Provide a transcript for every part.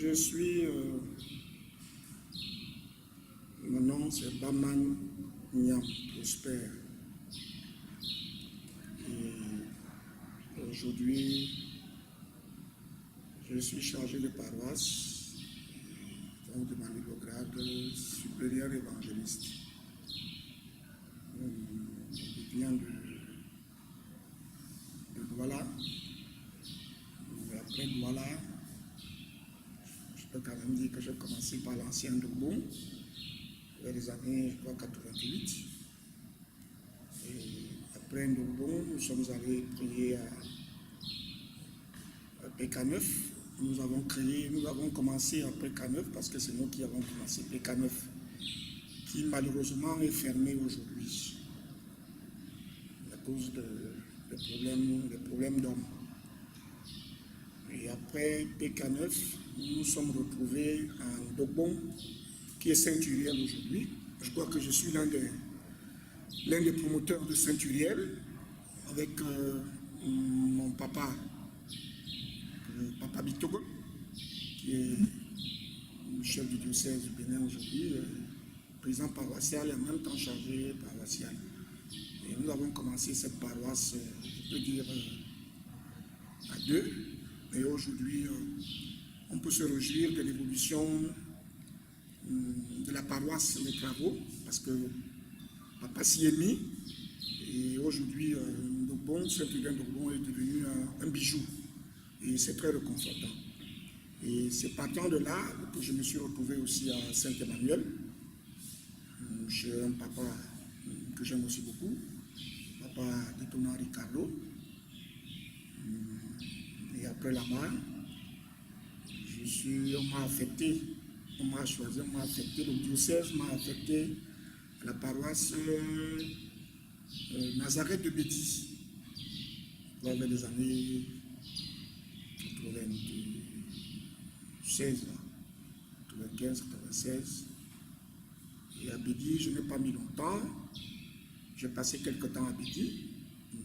je suis... mon nom c'est Baman Niam Prosper. Et aujourd'hui, je suis chargé de paroisse, donc demandé le grade supérieur évangéliste. Je viens de Douala. Et après Douala, je peux quand même dire que j'ai commencé par l'ancien Doubon, vers les années, je crois, 88. Et après Doubon, nous sommes allés prier à PK9. Nous avons commencé à PK9 parce que c'est nous qui avons commencé PK9, qui malheureusement est fermé aujourd'hui à cause des problèmes d'hommes. Et après PK9, nous nous sommes retrouvés à Dobon, qui est Saint-Uriel aujourd'hui. Je crois que je suis l'un des promoteurs de Saint-Uriel, avec mon papa, Papa Bitogo, qui est le chef du diocèse du Bénin aujourd'hui, président paroissial et en même temps chargé paroissial. Et nous avons commencé cette paroisse, je peux dire, à deux. Et aujourd'hui, on peut se réjouir de l'évolution de la paroisse, les travaux, parce que Papa s'y est mis. Et aujourd'hui, Saint-Uriel Dobon est devenu un bijou. Et c'est très réconfortant. Et c'est partant de là que je me suis retrouvé aussi à Saint-Emmanuel, chez un papa que j'aime aussi beaucoup, papa de Thomas Ricardo. Et après là-bas, on m'a affecté, on m'a choisi, on m'a affecté, le diocèse m'a affecté à la paroisse Nazareth de Bétis, vers les années 96, 95, 96. Et à Bédi, je n'ai pas mis longtemps. J'ai passé quelques temps à Bédi.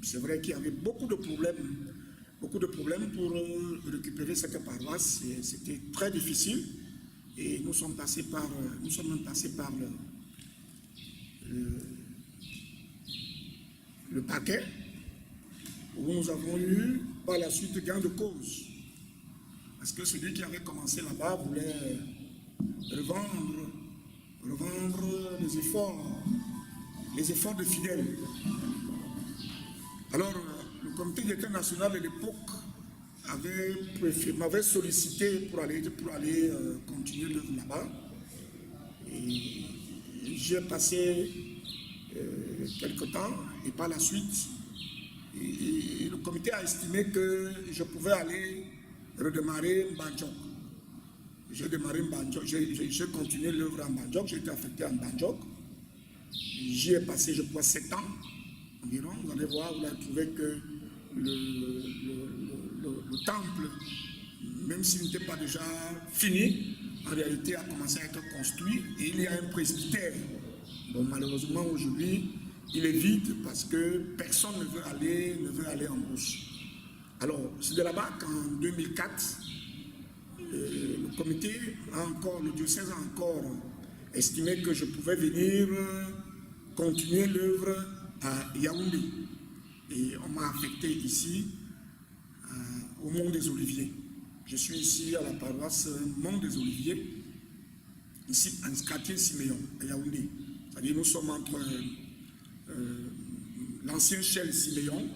C'est vrai qu'il y avait beaucoup de problèmes pour récupérer cette paroisse. C'était très difficile. Et nous sommes même passés par le parquet, où nous avons eu par la suite gain de cause. Parce que celui qui avait commencé là-bas voulait revendre les efforts de fidèles. Alors, le comité d'État national de l'époque m'avait sollicité pour aller continuer l'œuvre là-bas. Et j'ai passé quelques temps, et par la suite, et le comité a estimé que je pouvais aller redémarrer Mbandjok. J'ai démarré Mbandjok, j'ai continué l'œuvre en Mbandjok, j'ai été affecté en Mbandjok. J'y ai passé, je crois, 7 ans environ. Vous allez voir, vous allez trouver que le temple, même s'il n'était pas déjà fini, en réalité a commencé à être construit et il y a un presbytère. Bon, malheureusement, aujourd'hui, il est vide parce que personne ne veut aller en Brousse. Alors, c'est de là-bas qu'en 2004, le comité le diocèse a encore estimé que je pouvais venir continuer l'œuvre à Yaoundé. Et on m'a affecté ici, au Mont des Oliviers. Je suis ici à la paroisse Mont des Oliviers, ici en quartier Siméon, à Yaoundé. C'est-à-dire nous sommes entre l'ancien Shell Siméon,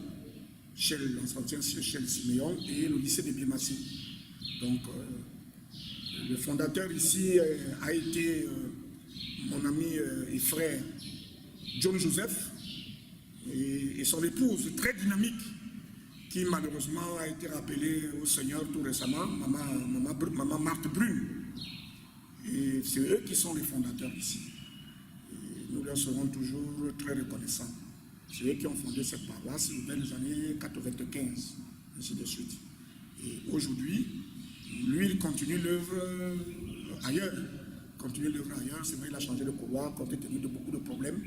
l'ancien Shell Siméon et le lycée de Bimassi. Donc, le fondateur ici a été mon ami et frère John Joseph et son épouse très dynamique qui malheureusement a été rappelée au Seigneur tout récemment, maman Marthe Brune. Et c'est eux qui sont les fondateurs ici. Et nous leur serons toujours très reconnaissants. C'est eux qui ont fondé cette paroisse dans les années 95, ainsi de suite. Et aujourd'hui, lui, il continue l'œuvre ailleurs. C'est vrai, il a changé de couloir compte tenu de beaucoup de problèmes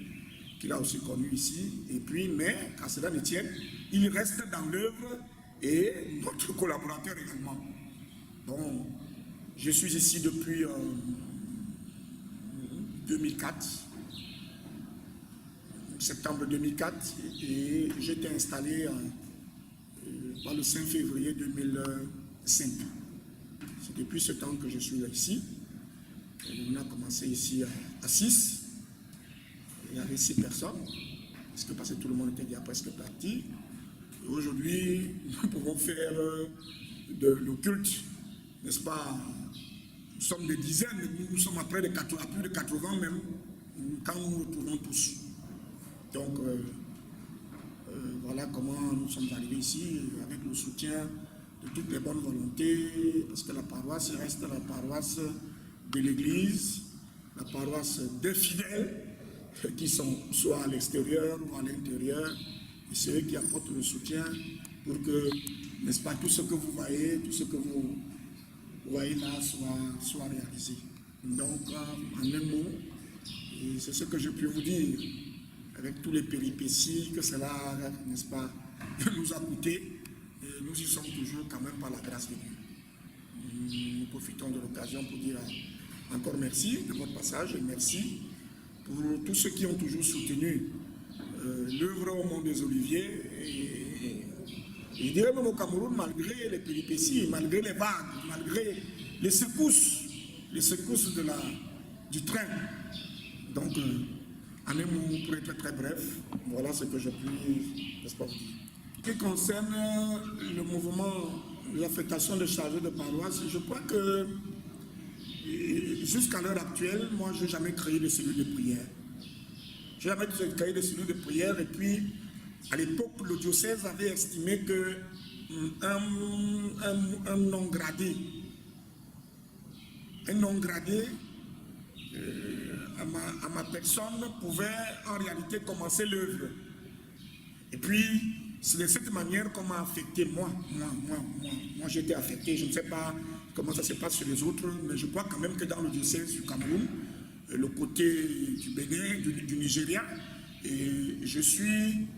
qu'il a aussi connus ici. Et puis, mais à cela ne tienne, il reste dans l'œuvre et notre collaborateur également. Bon, Je suis ici depuis 2004, septembre 2004, et j'étais installé par le 5 février 2005. C'est depuis ce temps que je suis là ici. Et on a commencé ici à 6. Il y avait 6 personnes, parce que tout le monde était déjà presque parti. Aujourd'hui, nous pouvons faire le culte, n'est-ce pas? Nous sommes des dizaines, nous sommes à plus de 80 même, quand nous nous retrouvons tous. Donc, voilà comment nous sommes arrivés ici, avec le soutien de toutes les bonnes volontés, parce que la paroisse reste la paroisse de l'Église, la paroisse des fidèles, qui sont soit à l'extérieur ou à l'intérieur, et c'est eux qui apportent le soutien pour que, n'est-ce pas, tout ce que vous voyez, tout ce que vous voyez là soit réalisé. Donc, en un mot, c'est ce que je peux vous dire, avec tous les péripéties que cela, n'est-ce pas, nous a coûté, et nous y sommes toujours quand même par la grâce de Dieu. Nous profitons de l'occasion pour dire encore merci de votre passage et merci pour tous ceux qui ont toujours soutenu l'œuvre au Mont des Oliviers. Et je dirais même au Cameroun, malgré les péripéties, malgré les vagues, malgré les secousses du train. Donc, en un mot, pour être très bref, voilà ce que je puis, n'est-ce pas, vous dire. Ce qui concerne le mouvement, l'affectation de chargés de paroisse, je crois que jusqu'à l'heure actuelle, moi, je n'ai jamais créé de cellules de prière. Je n'ai jamais créé de cellules de prière, et puis, à l'époque, le diocèse avait estimé que un non gradé à ma personne pouvait en réalité commencer l'œuvre. Et puis, c'est de cette manière qu'on m'a affecté, moi j'étais affecté, je ne sais pas comment ça se passe sur les autres, mais je crois quand même que dans le diocèse du Cameroun, le côté du Bénin, du Nigeria, et je suis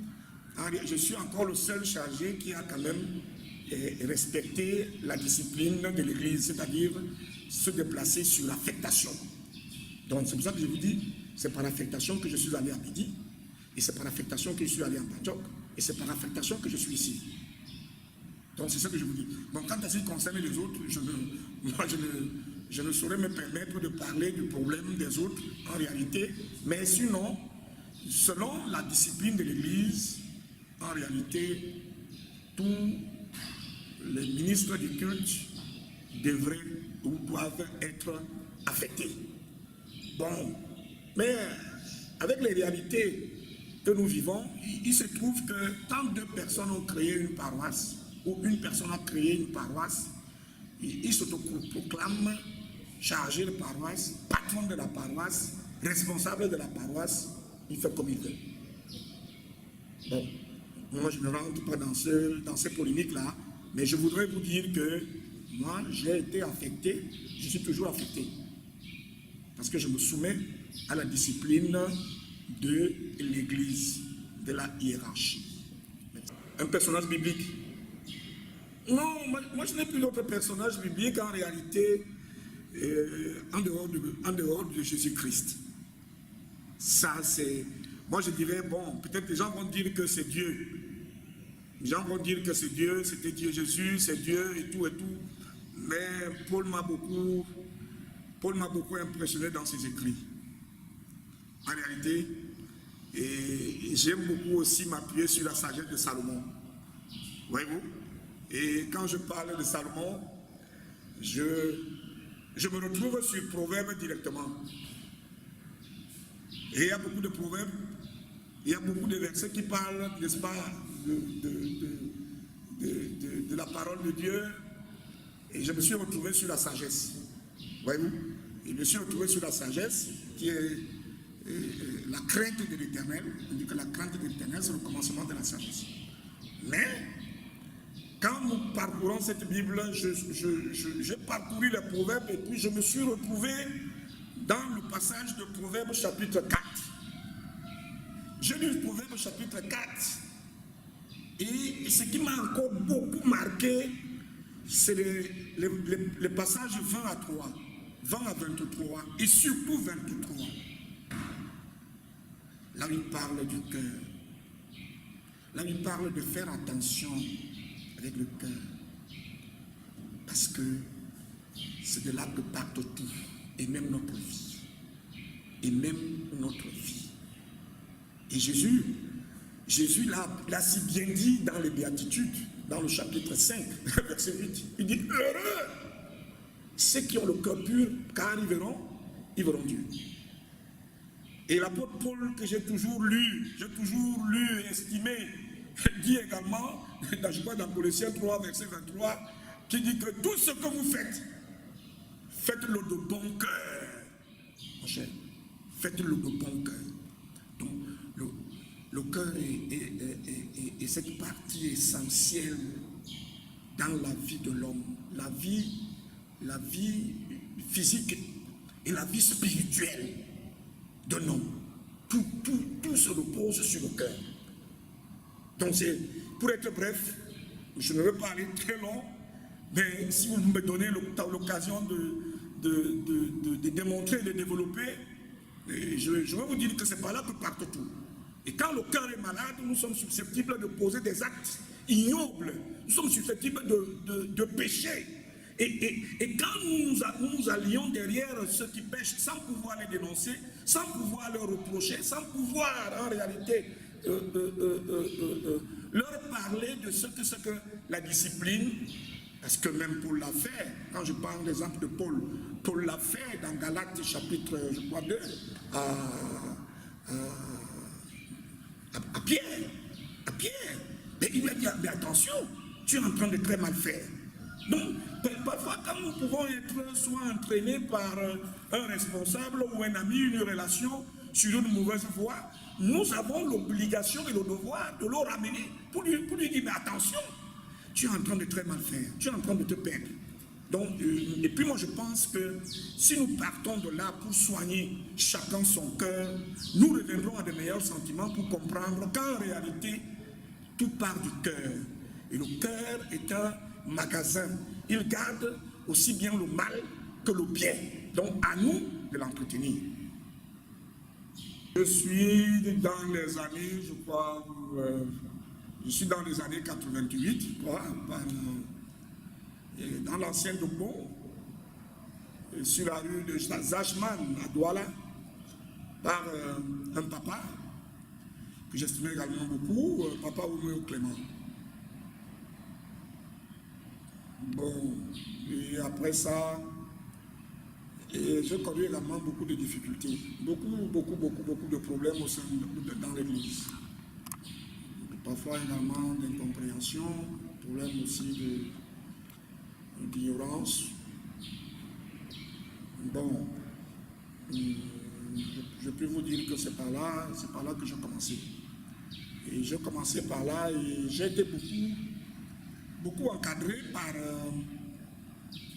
encore le seul chargé qui a quand même respecté la discipline de l'Église, c'est-à-dire se déplacer sur l'affectation. Donc c'est pour ça que je vous dis, c'est par affectation que je suis allé à Midi, et c'est par affectation que je suis allé à Bajok, et c'est par affectation que je suis ici. Donc c'est ça que je vous dis. Donc quand ça concerne les autres, je ne saurais me permettre de parler du problème des autres en réalité, mais sinon, selon la discipline de l'Église, en réalité, tous les ministres du culte devraient ou doivent être affectés. Bon, mais avec les réalités que nous vivons, il se trouve que tant 2 personnes ont créé une paroisse, ou une personne a créé une paroisse, il s'autoproclame chargé de paroisse, patron de la paroisse, responsable de la paroisse, il fait comme il veut. Bon, moi je ne rentre pas dans ces polémiques-là, mais je voudrais vous dire que moi j'ai été affecté, je suis toujours affecté, parce que je me soumets à la discipline de l'Église, de la hiérarchie. Un personnage biblique. Non, moi je n'ai plus d'autres personnages bibliques en réalité en dehors de Jésus-Christ. Ça c'est... Moi je dirais, bon, peut-être les gens vont dire que c'est Dieu. Les gens vont dire que c'est Dieu, c'était Dieu Jésus, c'est Dieu et tout. Mais Paul m'a beaucoup impressionné dans ses écrits. En réalité, et j'aime beaucoup aussi m'appuyer sur la sagesse de Salomon. Voyez-vous? Et quand je parle de Salomon, je me retrouve sur Proverbes directement. Et il y a beaucoup de proverbes, il y a beaucoup de versets qui parlent, n'est-ce pas, de la parole de Dieu. Et je me suis retrouvé sur la sagesse. Voyez-vous? Et je me suis retrouvé sur la sagesse qui est la crainte de l'Éternel. On dit que la crainte de l'Éternel, c'est le commencement de la sagesse. Mais, quand nous parcourons cette Bible, j'ai parcouru les proverbes et puis je me suis retrouvé dans le passage de Proverbes chapitre 4. J'ai lu le Proverbe chapitre 4. Et ce qui m'a encore beaucoup marqué, c'est les passages 20 à 3, 20 à 23 et surtout 23. Là, il parle du cœur. Là, il parle de faire attention avec le cœur. Parce que c'est de là que part tout, et même notre vie. Et même notre vie. Et Jésus l'a si bien dit dans les Béatitudes, dans le chapitre 5, verset 8. Il dit, heureux ceux qui ont le cœur pur, car ils verront Dieu. Et l'apôtre Paul, que j'ai toujours lu, estimé, dit également, je crois dans Colossiens 3, verset 23, qui dit que tout ce que vous faites, faites-le de bon cœur. Mon cher, faites-le de bon cœur. Donc, le cœur est cette partie essentielle dans la vie de l'homme. La vie physique et la vie spirituelle d'un homme. Tout se repose sur le cœur. Donc, pour être bref, je ne veux pas aller très long, mais si vous me donnez l'occasion de démontrer, de développer, je vais vous dire que c'est pas là que part tout. Et quand le cœur est malade, nous sommes susceptibles de poser des actes ignobles. Nous sommes susceptibles de pécher. Et quand nous nous allions derrière ceux qui pêchent sans pouvoir les dénoncer, sans pouvoir leur reprocher, sans pouvoir en réalité leur parler de ce que la discipline, parce que même Paul l'a fait, quand je parle l'exemple de Paul l'a fait dans Galates chapitre, je crois, 2, à Pierre. Mais il lui a dit, mais attention, tu es en train de très mal faire. Donc, parfois, quand nous pouvons être soit entraînés par un responsable ou un ami, une relation sur une mauvaise voie, nous avons l'obligation et le devoir de le ramener pour lui dire, mais attention, tu es en train de très mal faire, tu es en train de te perdre. Donc, et puis moi je pense que si nous partons de là pour soigner chacun son cœur, nous reviendrons à de meilleurs sentiments pour comprendre qu'en réalité, tout part du cœur. Et le cœur est un magasin. Il garde aussi bien le mal que le bien. Donc à nous de l'entretenir. Je suis dans les années, je crois, je suis dans les années 88, je crois, dans l'ancien Dogbo, sur la rue de Zachman à Douala, par un papa que j'estimais également beaucoup, papa Oumé Clément. Bon, et après ça, j'ai connu également beaucoup de difficultés, beaucoup de problèmes au sein dans l'église. Parfois également d'incompréhension, problème aussi d'ignorance. Bon, je peux vous dire que c'est par là que j'ai commencé. Et j'ai commencé par là et j'ai été beaucoup encadré par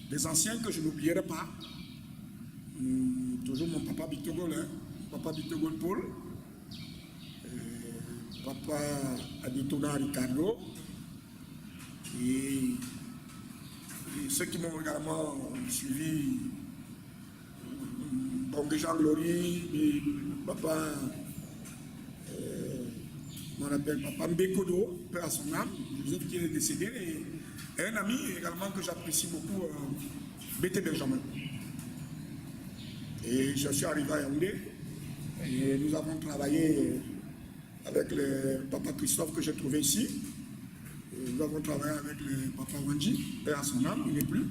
des anciens que je n'oublierai pas. Toujours mon papa Bitogol, papa Bitogol Paul, papa Aditona Ricardo, et ceux qui m'ont également suivi, Bongé Jean Glory, et papa, on appelle papa Mbekodo, père à son âme, Joseph qui est décédé, et un ami également que j'apprécie beaucoup, B.T. Benjamin. Et je suis arrivé à Yaoundé, et nous avons travaillé avec le papa Christophe que j'ai trouvé ici. Et nous avons travaillé avec le papa Wanji, père à son âme, il n'est plus.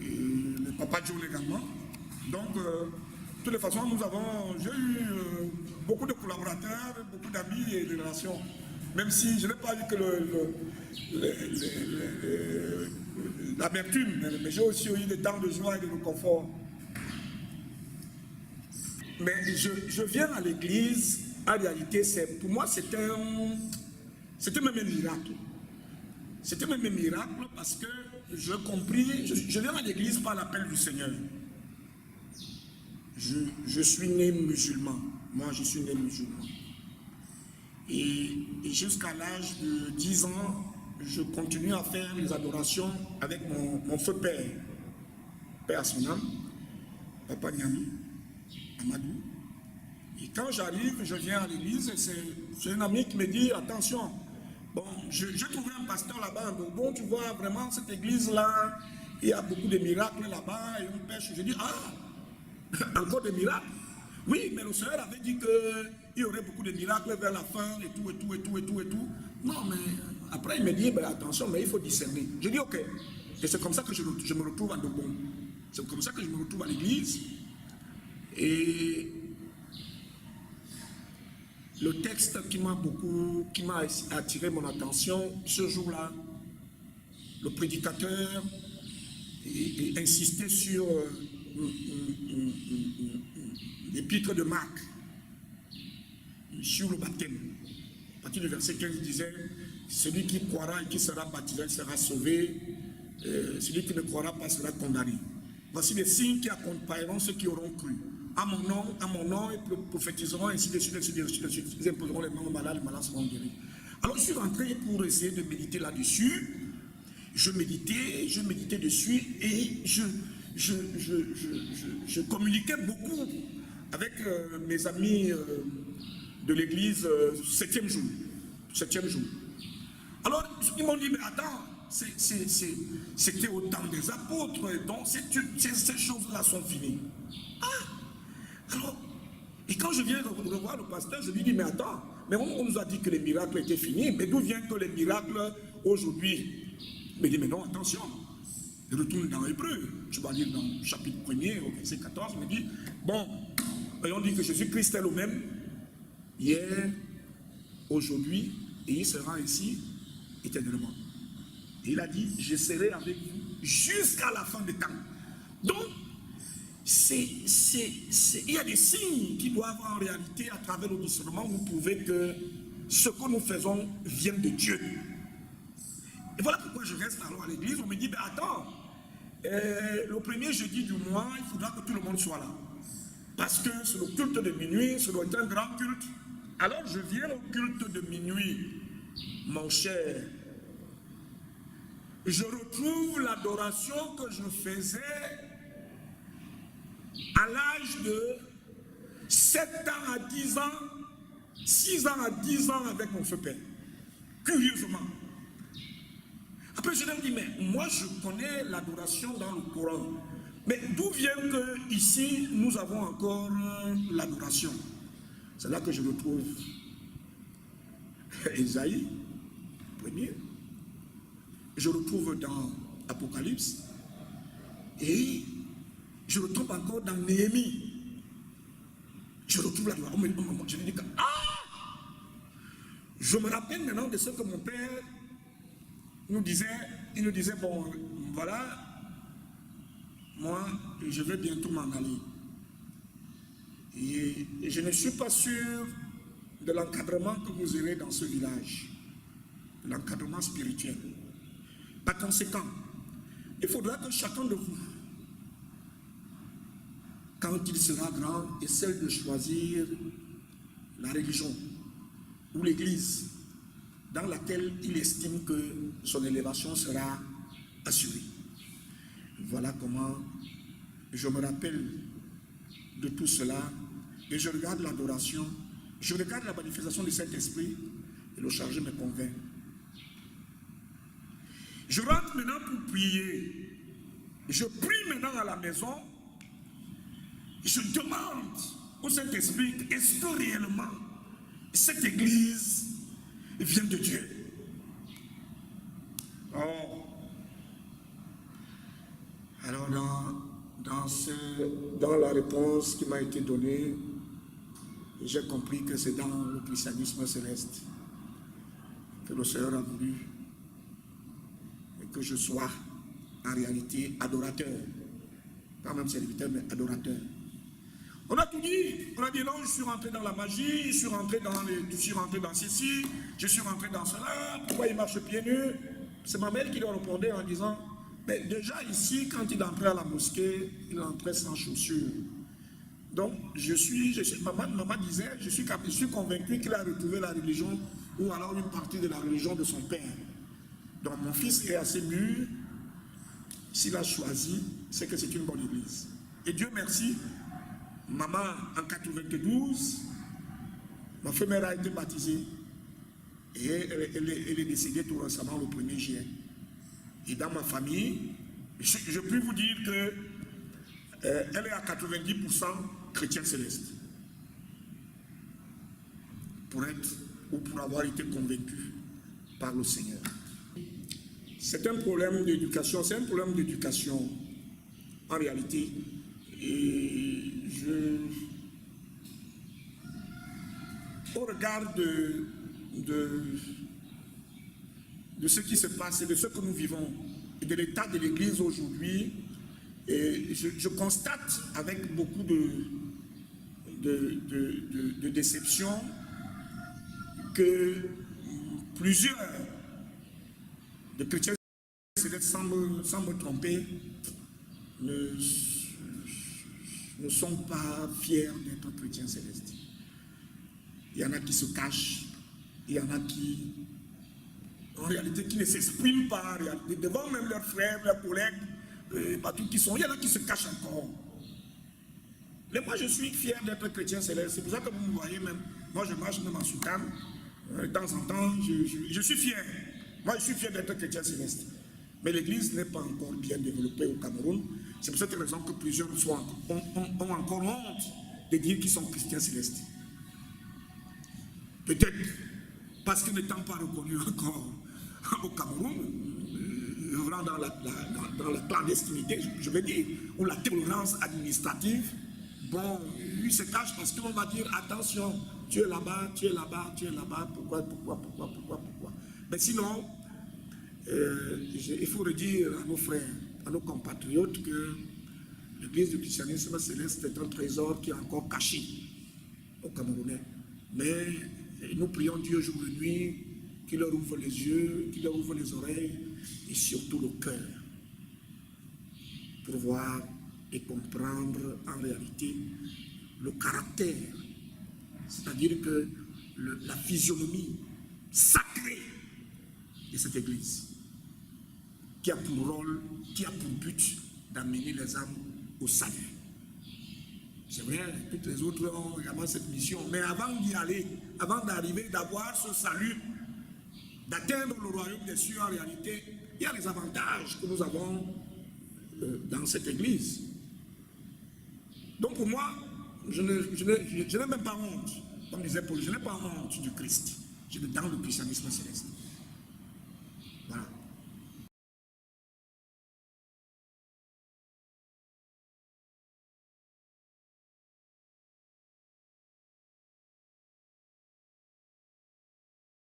Et le papa John également. Donc, de toutes les façons, j'ai eu beaucoup de collaborateurs, beaucoup d'amis et de relations. Même si je n'ai pas dit que l'amertume, mais j'ai aussi eu des temps de joie et de confort. Mais je viens à l'église, en réalité, pour moi, c'était même un miracle. C'était même un miracle parce que je viens à l'église par l'appel du Seigneur. Je suis né musulman. Moi, je suis né musulman. Et jusqu'à l'âge de 10 ans, je continue à faire les adorations avec mon feu père, père à son âme, Papa Niami, Amadou. Et quand j'arrive, je viens à l'église, et c'est un ami qui me dit, attention, bon, j'ai trouvé un pasteur là-bas, donc bon, tu vois, vraiment, cette église-là, il y a beaucoup de miracles là-bas, et on pêche. Je dis, ah, encore des miracles? Oui, mais le Seigneur avait dit qu'il y aurait beaucoup de miracles vers la fin, et tout, et tout, et tout, et tout, et tout. Non, mais après, il me dit, ben, attention, mais il faut discerner. Je dis, ok. Et c'est comme ça que je me retrouve à Dobon. C'est comme ça que je me retrouve à l'église. Et le texte qui m'a attiré mon attention, ce jour-là, le prédicateur insistait sur l'épître de Marc, sur le baptême. À partir du verset 15, il disait, celui qui croira et qui sera baptisé sera sauvé, celui qui ne croira pas sera condamné. Voici les signes qui accompagneront ceux qui auront cru. À mon nom, ils prophétiseront, ainsi de suite, ainsi de suite. Ils imposeront les mains aux malades, les malades seront guéris. Alors je suis rentré pour essayer de méditer là-dessus. Je méditais dessus et je communiquais beaucoup avec mes amis de l'église 7e jour. 7e jour. Alors ils m'ont dit, mais attends, c'était au temps des apôtres, donc ces choses-là sont finies. Ah! Alors, et quand je viens revoir le pasteur, je lui dis, mais attends, mais on nous a dit que les miracles étaient finis, mais d'où vient que les miracles aujourd'hui? Il me dit, mais non, attention, je retourne dans Hébreu, je vais lire dans le chapitre 1er, au verset 14, il me dit, bon, on dit que Jésus-Christ est le même, hier, aujourd'hui, et il sera ici éternellement. Et il a dit, je serai avec vous jusqu'à la fin des temps. Donc, il y a des signes qui doivent en réalité, à travers le discernement, vous prouver que ce que nous faisons vient de Dieu. Et voilà pourquoi je reste alors à l'église. On me dit, ben attends, le premier jeudi du mois, il faudra que tout le monde soit là. Parce que c'est le culte de minuit, ça doit être un grand culte. Alors je viens au culte de minuit, mon cher. Je retrouve l'adoration que je faisais à l'âge de 7 ans à 10 ans, 6 ans à 10 ans avec mon feu père. Curieusement. Après, je leur dis, mais moi, je connais l'adoration dans le Coran. Mais d'où vient que ici, nous avons encore l'adoration? C'est là que je retrouve Ésaïe, premier. Je retrouve dans Apocalypse. Et je retrouve encore dans Néhémie. Je retrouve l'adoration. Je me dis que, je me rappelle maintenant de ce que mon père nous disait. Il nous disait, bon, voilà, moi, je vais bientôt m'en aller. Et je ne suis pas sûr de l'encadrement que vous aurez dans ce village. L'encadrement spirituel. Par conséquent, il faudra que chacun de vous, quand il sera grand, essaie de choisir la religion ou l'église dans laquelle il estime que son élévation sera assurée. Voilà comment je me rappelle de tout cela et je regarde l'adoration, je regarde la manifestation du Saint-Esprit et le chargé me convainc. Je rentre maintenant pour prier. Je prie maintenant à la maison. Je demande au Saint-Esprit, est-ce que réellement cette église vient de Dieu? Oh. Alors dans la réponse qui m'a été donnée, j'ai compris que c'est dans le christianisme céleste que le Seigneur a voulu que je sois en réalité adorateur. Pas même serviteur, mais adorateur. On a tout dit. On a dit non, je suis rentré dans la magie, je suis rentré dans ceci, je suis rentré dans cela. Pourquoi il marche pieds nus? C'est ma mère qui leur répondait en disant, mais déjà ici, quand il entrait à la mosquée, il entrait sans chaussures. Donc, maman disait, je suis convaincu qu'il a retrouvé la religion, ou alors une partie de la religion de son père. Donc mon fils est assez mûr. S'il a choisi, c'est que c'est une bonne église. Et Dieu merci, maman en 92, ma mère a été baptisée. Et elle est décédée tout récemment le 1er juillet. Et dans ma famille, je peux vous dire que elle est à 90% chrétienne céleste. Pour être ou pour avoir été convaincue par le Seigneur. C'est un problème d'éducation, en réalité. Et au regard de ce qui se passe et de ce que nous vivons et de l'état de l'Église aujourd'hui, je constate avec beaucoup de déception que plusieurs de chrétiens, sans me tromper, ne sont pas fiers d'être chrétiens célestes. Il y en a qui se cachent, il y en a qui, en réalité, qui ne s'expriment pas, devant même leurs frères, leurs collègues, partout qui sont, il y en a qui se cachent encore. Mais moi, je suis fier d'être chrétien céleste. C'est pour ça que vous me voyez même, moi je marche même en soutane. De temps en temps, je suis fier. Moi, je suis fier d'être chrétien céleste. Mais l'Église n'est pas encore bien développée au Cameroun. C'est pour cette raison que plusieurs ont encore honte de dire qu'ils sont chrétiens célestes. Peut-être parce que n'étant pas reconnus encore au Cameroun, œuvrant dans la clandestinité, je vais dire, ou la tolérance administrative, bon, lui se cache parce qu'on va dire attention, tu es là-bas, tu es là-bas, tu es là-bas, pourquoi. Mais sinon, il faut redire à nos frères, à nos compatriotes que l'Église du christianisme céleste est un trésor qui est encore caché aux Camerounais. Mais nous prions Dieu jour et nuit, qu'il leur ouvre les yeux, qu'il leur ouvre les oreilles et surtout le cœur pour voir et comprendre en réalité le caractère, c'est-à-dire que la physionomie sacrée de cette Église qui a pour rôle, qui a pour but d'amener les âmes au salut. C'est vrai, toutes les autres ont également cette mission, mais avant d'y aller, avant d'arriver, d'avoir ce salut, d'atteindre le royaume des cieux, en réalité, il y a les avantages que nous avons dans cette Église. Donc pour moi, je n'ai même pas honte, comme disait Paul, je n'ai pas honte du Christ, je suis dans le christianisme céleste.